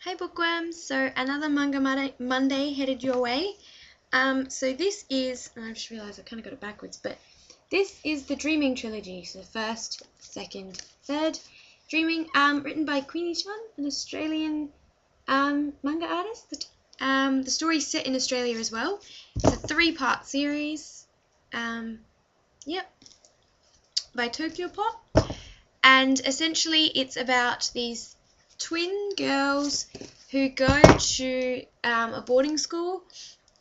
Hey bookworms, so another Manga Monday headed your way. So this is, and I just realised I kind of got it backwards, but this is the Dreaming Trilogy, so first, second, third. Dreaming, written by Queenie, an Australian manga artist. The story's set in Australia as well. It's a 3-part series, yep, by Tokyo Pop. And essentially it's about these twin girls who go to a boarding school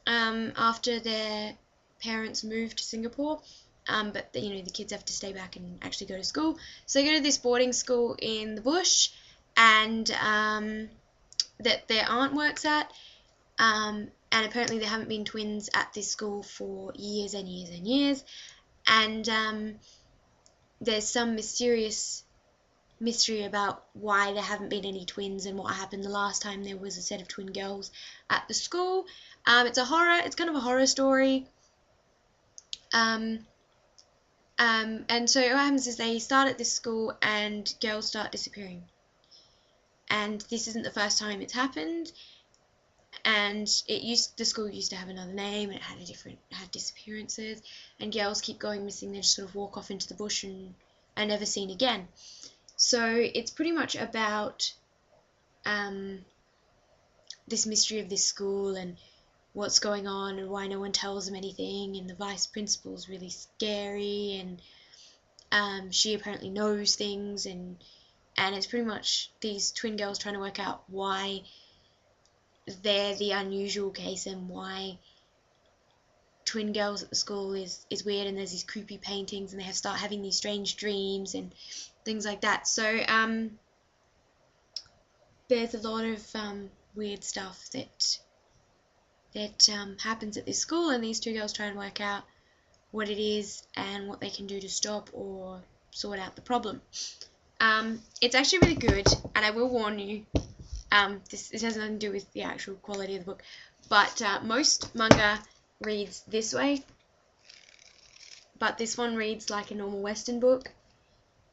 after their parents move to Singapore, but the kids have to stay back and actually go to school. So they go to this boarding school in the bush, and that their aunt works at, and apparently there haven't been twins at this school for years and years and years, and there's some mystery about why there haven't been any twins and what happened the last time there was a set of twin girls at the school. It's kind of a horror story. And so what happens is they start at this school and girls start disappearing. And this isn't the first time it's happened. And the school used to have another name, and it had disappearances, and girls keep going missing. They just sort of walk off into the bush and are never seen again. So it's pretty much about this mystery of this school and what's going on and why no one tells them anything, and the vice principal's really scary, and she apparently knows things, and it's pretty much these twin girls trying to work out why they're the unusual case and why twin girls at the school is weird, and there's these creepy paintings and they start having these strange dreams and things like that. So there's a lot of weird stuff that happens at this school, and these two girls try and work out what it is and what they can do to stop or sort out the problem. It's actually really good, and I will warn you, this has nothing to do with the actual quality of the book, but most manga reads this way, but this one reads like a normal Western book.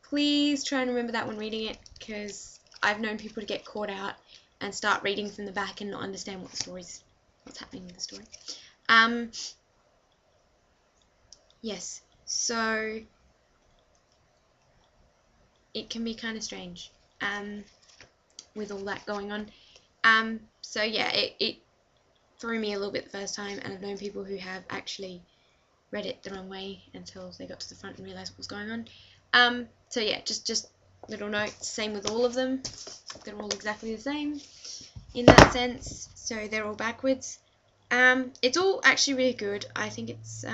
Please try and remember that when reading it, because I've known people to get caught out and start reading from the back and not understand what's happening in the story. Yes, so it can be kind of strange with all that going on. So yeah, it threw me a little bit the first time, and I've known people who have actually read it the wrong way until they got to the front and realised what was going on. So yeah, just little note, same with all of them. They're all exactly the same in that sense, so they're all backwards. It's all actually really good. I think it's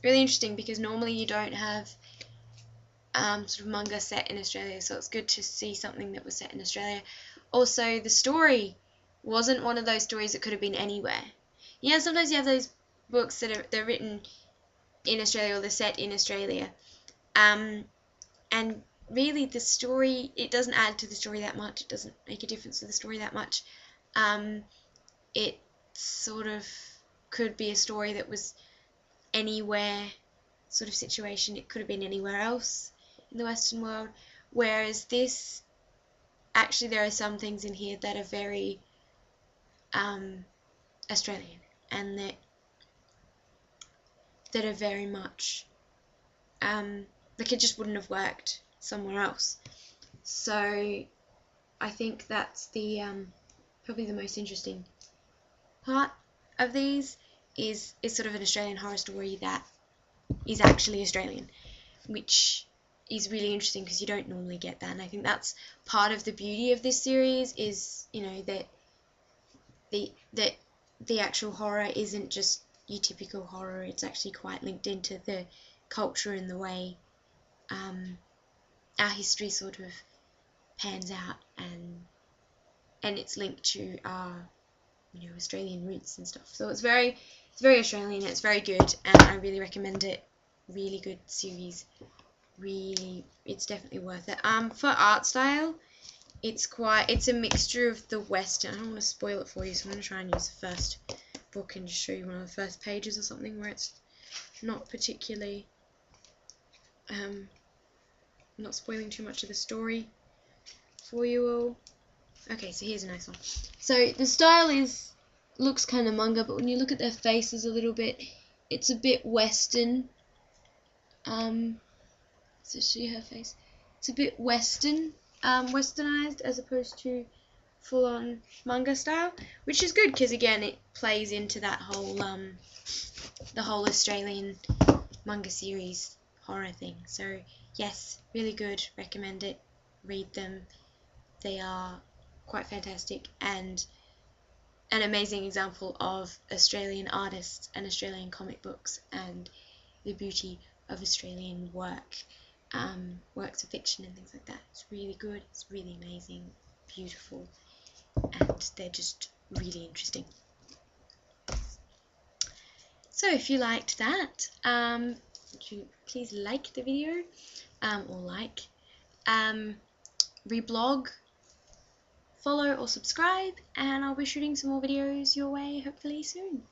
really interesting because normally you don't have sort of manga set in Australia, so it's good to see something that was set in Australia. Also, the story wasn't one of those stories that could have been anywhere. Yeah, sometimes you have those books that they're written in Australia or they're set in Australia, and really the story, it doesn't add to the story that much. It doesn't make a difference to the story that much. It sort of could be a story that was anywhere sort of situation. It could have been anywhere else in the Western world, whereas this, actually there are some things in here that are very Australian, and that are very much like it just wouldn't have worked somewhere else. So I think that's the probably the most interesting part of these is sort of an Australian horror story that is actually Australian, which is really interesting because you don't normally get that. And I think that's part of the beauty of this series is, that the actual horror isn't just your typical horror. It's actually quite linked into the culture and the way our history sort of pans out, and it's linked to our Australian roots and stuff. So it's very Australian, and it's very good, and I really recommend it. Really good series. Really, it's definitely worth it. For art style, it's a mixture of the Western. I don't want to spoil it for you, so I'm going to try and use the first book and just show you one of the first pages or something where it's not particularly not spoiling too much of the story for you all. Okay, so here's a nice one. So the style looks kind of manga, but when you look at their faces a little bit, it's a bit Western. So see her face. It's a bit westernized as opposed to full-on manga style, which is good because again it plays into that whole the whole Australian manga series horror thing. So yes, really good. Recommend it. Read them. They are quite fantastic and an amazing example of Australian artists and Australian comic books and the beauty of Australian works of fiction and things like that. It's really good, it's really amazing, beautiful, and they're just really interesting. So if you liked that, would you please like the video, or reblog, follow or subscribe, and I'll be shooting some more videos your way hopefully soon.